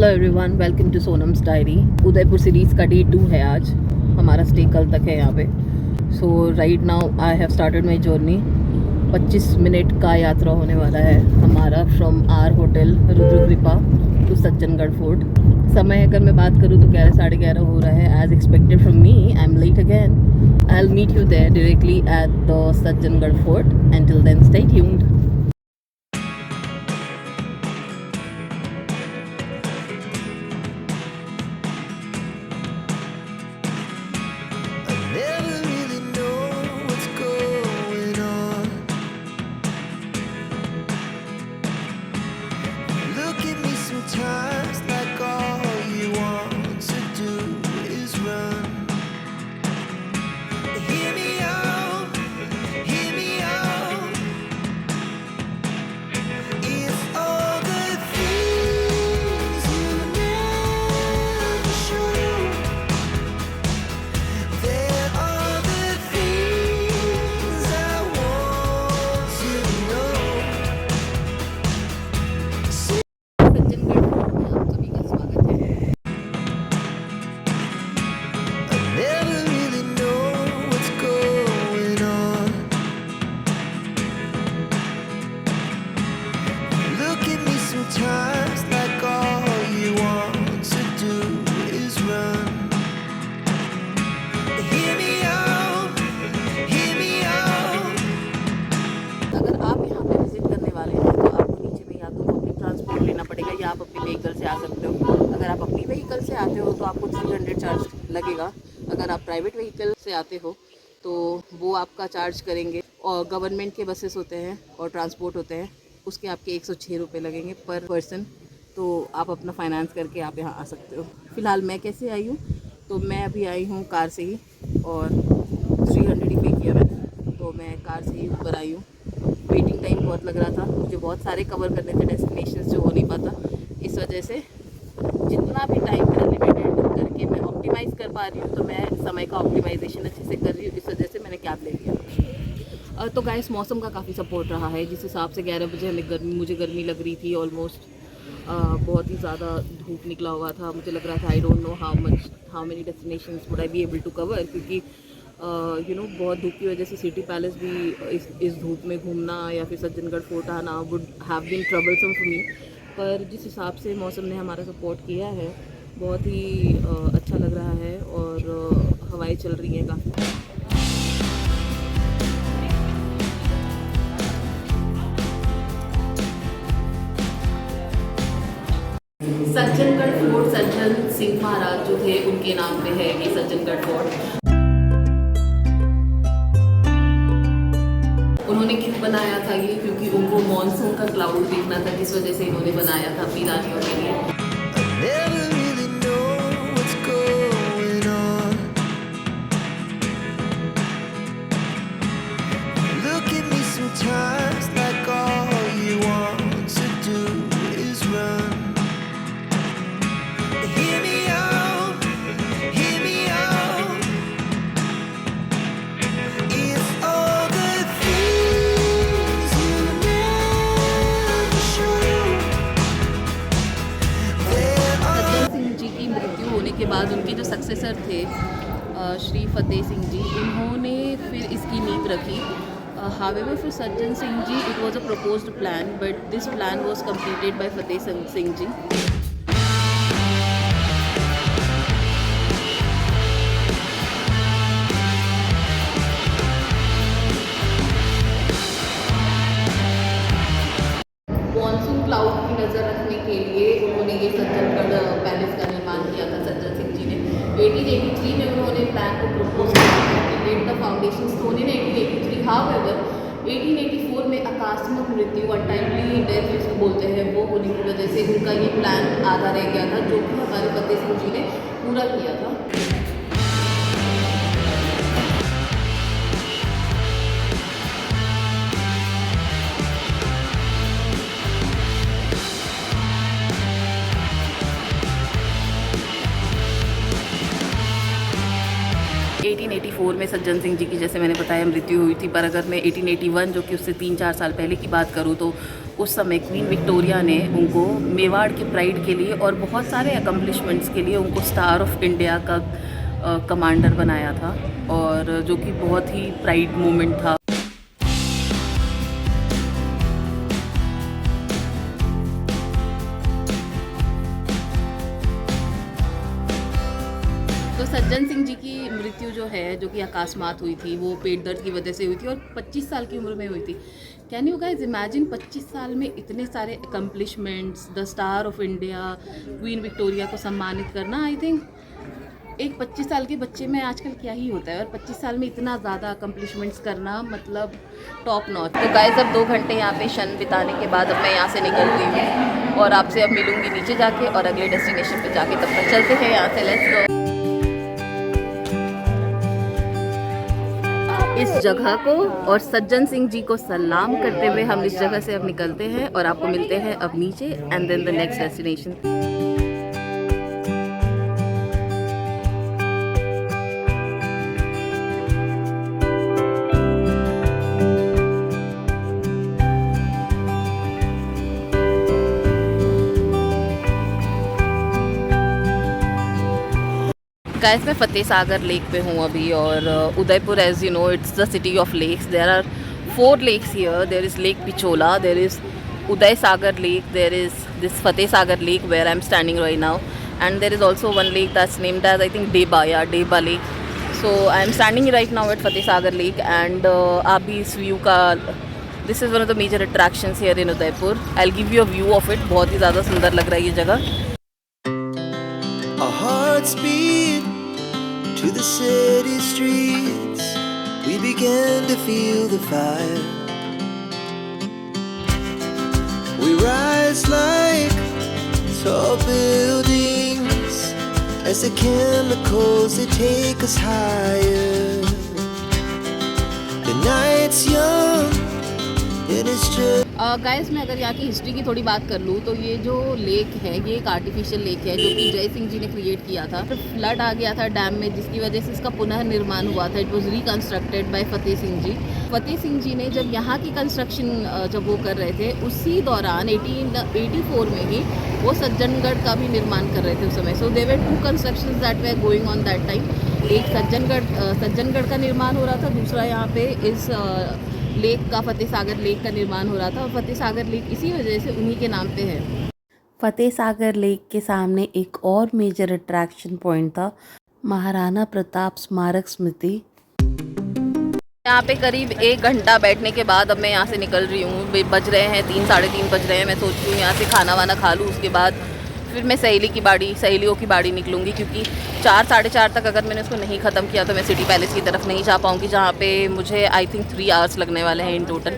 Hello everyone, welcome to Sonam's diary. Udaipur series का day 2 है आज। हमारा स्टे कल तक है यहाँ पे। So right now I have started my journey. 25 minute का यात्रा होने वाला है हमारा from our hotel Rudrakripa to Sajjangarh fort. समय अगर मैं बात करूँ तो 11 साढ़े 11 हो रहा है। As expected from me, I am late again. I will meet you there directly at the Sajjangarh fort. Until then, stay tuned. Never really know what's going on. Look at me sometimes like all you want to do is run. Hear me out, hear me out. It's all the things you never show. There are the things I want to know. Sajjangarh fort में आप सभी का स्वागत है। I never really know what's going on. Look at me sometimes like all you want to do is run. Hear me out, hear me out. अगर आप यहाँ पे विजिट करने वाले हैं तो आपको नीचे में या तो पब्लिक ट्रांसपोर्ट लेना पड़ेगा या आप अपनी व्हीकल से आ सकते हो। अगर आप अपनी व्हीकल से आते हो तो आपको 300 चार्ज लगेगा। अगर आप प्राइवेट व्हीकल से आते हो तो वो आपका चार्ज करेंगे। और गवर्नमेंट के बसेस होते हैं और ट्रांसपोर्ट होते हैं, उसके आपके 106 रुपये लगेंगे पर पर्सन। तो आप अपना फाइनेंस करके आप यहाँ आ सकते हो। फ़िलहाल मैं कैसे आई हूँ, तो मैं अभी आई हूँ कार से ही और 300 ही पे किया मैंने, तो मैं कार से ही ऊपर आई हूँ। वेटिंग टाइम बहुत लग रहा था, मुझे बहुत सारे कवर करने थे डेस्टिनेशंस जो हो नहीं पाता। इस वजह से जितना भी टाइम मेरा लिमिटेड करके मैं ऑप्टिमाइज़ कर पा रही हूँ, तो मैं समय का ऑप्टिमाइजेशन अच्छे से कर रही हूँ। इस वजह से मैंने कैब ले लिया। तो गाइस, मौसम का काफ़ी सपोर्ट रहा है, जिस हिसाब से 11 बजे मुझे गर्मी लग रही थी ऑलमोस्ट। बहुत ही ज़्यादा धूप निकला हुआ था। मुझे लग रहा था I don't know how many destinations would I be able to cover, क्योंकि बहुत धूप की वजह से सिटी पैलेस भी इस धूप में घूमना या फिर सज्जनगढ़ फोर्ट आना would have been troublesome for me. पर जिस हिसाब से मौसम ने हमारा सपोर्ट किया है, बहुत ही अच्छा लग रहा है और हवाएं चल रही हैं काफ़ी। सज्जनगढ़ फोर्ट सज्जन सिंह महाराज जो थे उनके नाम पे है ये सज्जनगढ़ फोर्ट। उन्होंने क्यों बनाया था ये, क्योंकि उनको मॉनसून का क्लाउड देखना था, जिस वजह से इन्होंने बनाया था अपनी रानियों के लिए। I never really know what's going on. Look at me sometimes like all you want to do is run. Hear me out, hear me out. It's all the things you never show. There are सज्जन सिंह जी की मृत्यु होने के बाद उनके जो successor थे श्री फतेह सिंह जी, इन्होंने फिर इसकी नींव रखी। However for Sajjan Singh ji it was a proposed plan, but this plan was completed by Fateh Singh ji. Monsoon cloud की नज़र रखने के लिए उन्होंने ये सज्जनगढ़ पैलेस का निर्माण किया था सज्जन सिंह जी ने। 1883 में उन्होंने प्लान को प्रपोज किया, let the foundation stone in 1883। However 1884 में आकस्मिक मृत्यु, अनटाइमली डेथ जिसको बोलते हैं, वो होने की वजह से उनका ये प्लान आधा रह गया था, जो कि हमारे फतेह सिंह जी ने पूरा किया था। में सज्जन सिंह जी की जैसे मैंने बताया मृत्यु हुई थी, पर अगर मैं 1881 जो कि उससे 3-4 साल पहले की बात करूँ तो उस समय क्वीन विक्टोरिया ने उनको मेवाड़ के प्राइड के लिए और बहुत सारे अकम्पलिशमेंट्स के लिए उनको स्टार ऑफ इंडिया का कमांडर बनाया था, और जो कि बहुत ही प्राइड मोमेंट था। तो सज्जन सिंह जी की मृत्यु जो है, जो कि अकस्मात हुई थी, वो पेट दर्द की वजह से हुई थी और 25 साल की उम्र में हुई थी। कैन यू गाइज इमेजिन 25 साल में इतने सारे accomplishments, the star of India, queen Victoria को सम्मानित करना। आई थिंक एक 25 साल के बच्चे में आजकल क्या ही होता है, और 25 साल में इतना ज़्यादा अकम्पलिशमेंट्स करना मतलब टॉप नॉच। तो गाइज अब 2 घंटे यहाँ पे क्षण बिताने के बाद अब मैं यहाँ से निकलती हूँ और आपसे अब मिलूँगी नीचे जाके और अगले डेस्टिनेशन पे जाके। तब तक चलते हैं यहाँ से, लेट्स गो। इस जगह को और सज्जन सिंह जी को सलाम करते हुए हम इस जगह से अब निकलते हैं और आपको मिलते हैं अब नीचे and then the next destination. Guys मैं फतेह सागर लेक पे हूँ अभी, और Udaipur, as you know, it's the city of lakes. There are 4 lakes here. There is Lake Pichola, there is Uday Sagar Lake, there is this Fateh Sagar Lake where I'm standing right now, and there is also one lake that's named as, I think, Deba, yeah, Deba Lake. So I'm standing right now at Fateh Sagar Lake, and आप भी इस view का, this is one of the major attractions here in Udaipur. I'll give you a view of it. बहुत ही ज़्यादा सुंदर लग रहा है ये जगह। Our hearts beat to the city streets. We began to feel the fire. We rise like tall buildings as the chemicals they take us higher. The night's young and it's just guys मैं अगर यहाँ की history की थोड़ी बात कर लूँ तो ये जो लेक है, ये एक आर्टिफिशियल लेक है जो कि जय सिंह जी ने क्रिएट किया था। तो फ्लड आ गया था डैम में, जिसकी वजह से इसका पुनः निर्माण हुआ था। It was reconstructed bye Fateh Singh जी। फतेह सिंह जी ने जब यहाँ की कंस्ट्रक्शन जब वो कर रहे थे, उसी दौरान 1884 में ही वो सज्जनगढ़ का भी निर्माण कर रहे थे उस समय। So there were 2 constructions that were going on that time. एक सज्जनगढ़ का निर्माण हो रहा था, दूसरा यहाँ पे इस लेक का, फतेह सागर लेक का निर्माण हो रहा था। और फतेह सागर लेक इसी वजह से उन्हीं के नाम पे है। फतेह सागर लेक के सामने एक और मेजर अट्रैक्शन पॉइंट था, महाराणा प्रताप स्मारक स्मृति। यहाँ पे करीब 1 घंटा बैठने के बाद अब मैं यहाँ से निकल रही हूँ। बज रहे हैं 3, साढ़े 3 बज रहे हैं। मैं सोच रही हूँ यहाँ से खाना वाना खा लूँ, उसके बाद फिर मैं सहेलियों की बाड़ी निकलूँगी, क्योंकि 4, साढ़े 4 तक अगर मैंने उसको नहीं ख़त्म किया तो मैं सिटी पैलेस की तरफ नहीं जा पाऊँगी, जहाँ पे मुझे आई थिंक 3 hours लगने वाले हैं in total.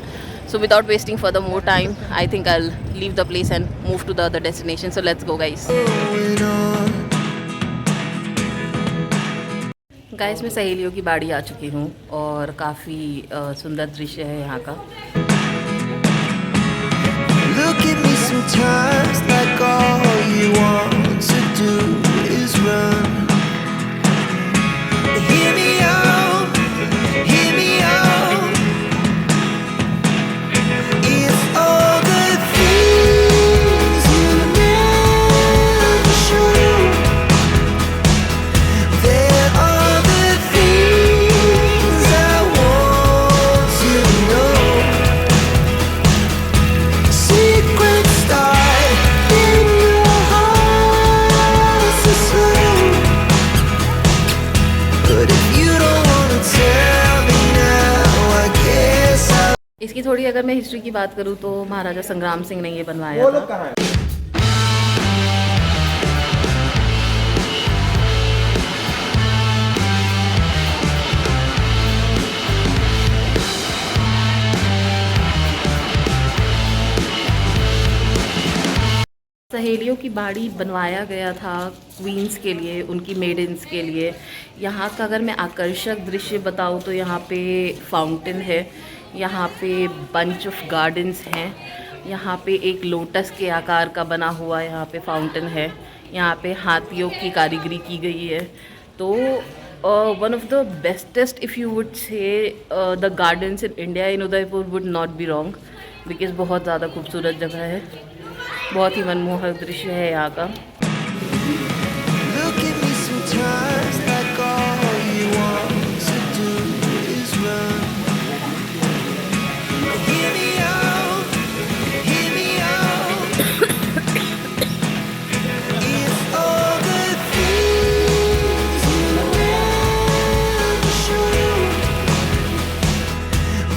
So without wasting further more time, I think I will leave the place and move to the other destination. So let's go guys. going on. Guys मैं सहेलियों की बाड़ी आ चुकी हूँ और काफ़ी सुंदर दृश्य है यहाँ का। Look at me sometimes like all you want to do is run. Hear me out, hear me out. It's all the things you never show. There are the things I want to know. Secret start in your heart so slow. But if you don't wanna tell me now, I guess I'll. इसकी थोड़ी अगर मैं history की बात करूँ तो महाराजा संग्राम सिंह ने ये बनवाया था। सहेलियों की बाड़ी बनवाया गया था क्वींस के लिए, उनकी मेडन्स के लिए। यहाँ का अगर मैं आकर्षक दृश्य बताऊँ तो यहाँ पे फाउंटेन है, यहाँ पे बंच ऑफ गार्डन्स हैं, यहाँ पे एक लोटस के आकार का बना हुआ यहाँ पे फाउंटेन है, यहाँ पे हाथियों की कारीगरी की गई है। तो one of the bestest, if you would say the gardens in India, in Udaipur would not be wrong. Because बहुत ज़्यादा खूबसूरत जगह है, बहुत ही मनमोहक दृश्य है यहाँ का। Look at me sometimes like all you want to do is run. Hear me out, hear me out. If all the things you never show,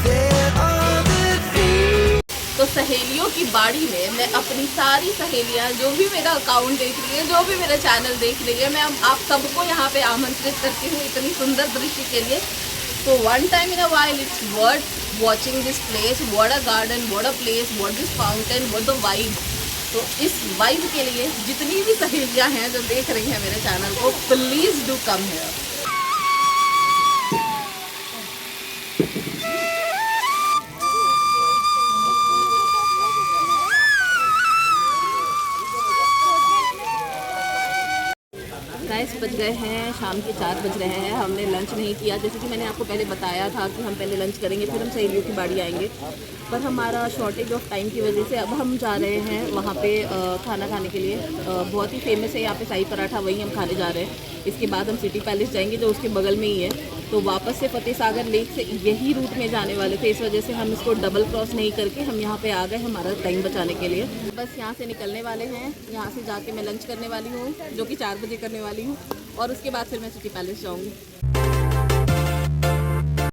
there are the things. तो सहेलियों की बाड़ी में मैं अपनी सारी सहेलियां, जो भी मेरा अकाउंट देख रही है, जो भी मेरा चैनल देख रही है, मैं आप सबको यहाँ पे आमंत्रित करती हूँ इतनी सुंदर दृश्य के लिए। तो one time in a while it's worth watching this place, what a garden, what a place, what this fountain, what the vibe. तो इस वाइब के लिए जितनी भी सहेलियां हैं जो देख रही हैं मेरे चैनल को, please do come here. Guys बज गए हैं शाम के 4 बज रहे हैं, हमने लंच नहीं किया। जैसे कि मैंने आपको पहले बताया था कि हम पहले लंच करेंगे फिर हम सहेलियों की बाड़ी आएंगे, पर हमारा शॉर्टेज ऑफ टाइम की वजह से अब हम जा रहे हैं वहाँ पे खाना खाने के लिए। बहुत ही फेमस है यहाँ पे शाही पराठा, वही हम खाने जा रहे हैं। इसके बाद हम सिटी पैलेस जाएंगे जो उसके बगल में ही है। तो वापस से फतेह सागर लेक से यही रूट में जाने वाले थे, इस वजह से हम इसको डबल क्रॉस नहीं करके हम यहाँ पे आ गए हमारा टाइम बचाने के लिए। बस यहाँ से निकलने वाले हैं, यहाँ से जाके मैं लंच करने वाली हूँ जो कि 4 बजे करने वाली हूँ, और उसके बाद फिर मैं सिटी पैलेस जाऊँगी।